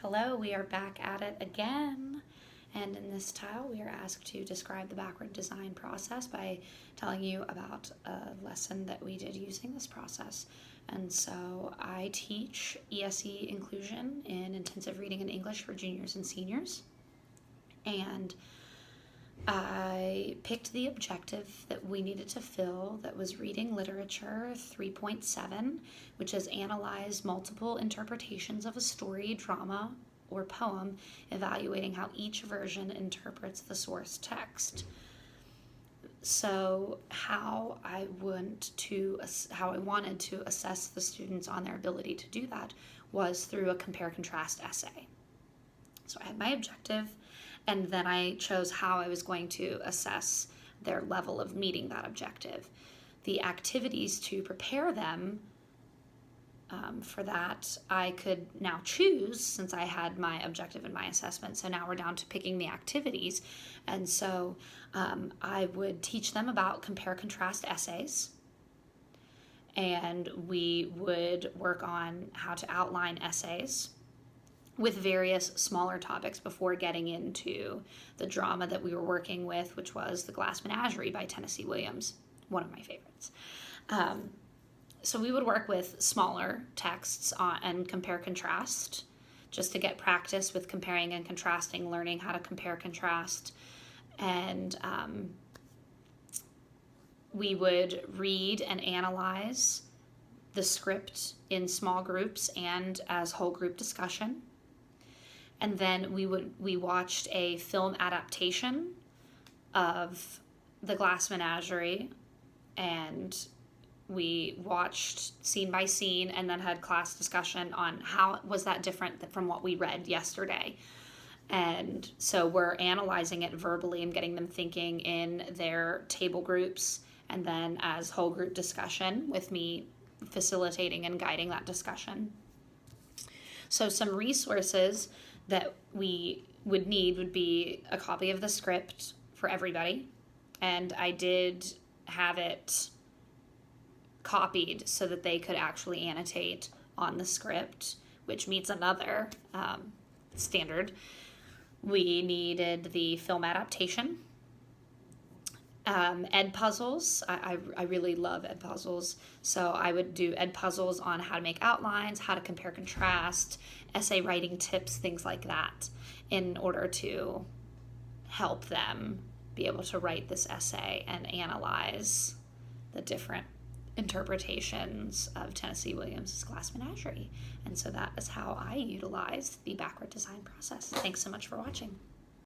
Hello, we are back at it again. And in this tile, we are asked to describe the backward design process by telling you about a lesson that we did using this process. And so I teach ESE inclusion in intensive reading and English for juniors and seniors. And I picked the objective that we needed to fill that was reading literature 3.7, which is analyze multiple interpretations of a story, drama, or poem, evaluating how each version interprets the source text. So how I wanted to assess the students on their ability to do that was through a compare-contrast essay. So I had my objective, and then I chose how I was going to assess their level of meeting that objective. The activities to prepare them for that, I could now choose since I had my objective and my assessment. So now we're down to picking the activities. And so I would teach them about compare-contrast essays. And we would work on how to outline essays with various smaller topics before getting into the drama that we were working with, which was The Glass Menagerie by Tennessee Williams, one of my favorites. So we would work with smaller texts and compare-contrast just to get practice with comparing and contrasting, learning how to compare-contrast. And we would read and analyze the script in small groups and as whole group discussion. And then we watched a film adaptation of The Glass Menagerie, and we watched scene by scene and then had class discussion on how was that different from what we read yesterday. And so we're analyzing it verbally and getting them thinking in their table groups and then as whole group discussion with me facilitating and guiding that discussion. So some resources that we would need would be a copy of the script for everybody. And I did have it copied so that they could actually annotate on the script, which meets another standard. We needed the film adaptation. Edpuzzles. I really love Edpuzzles. So I would do Edpuzzles on how to make outlines, how to compare contrast, essay writing tips, things like that, in order to help them be able to write this essay and analyze the different interpretations of Tennessee Williams' Glass Menagerie. And so that is how I utilized the backward design process. Thanks so much for watching.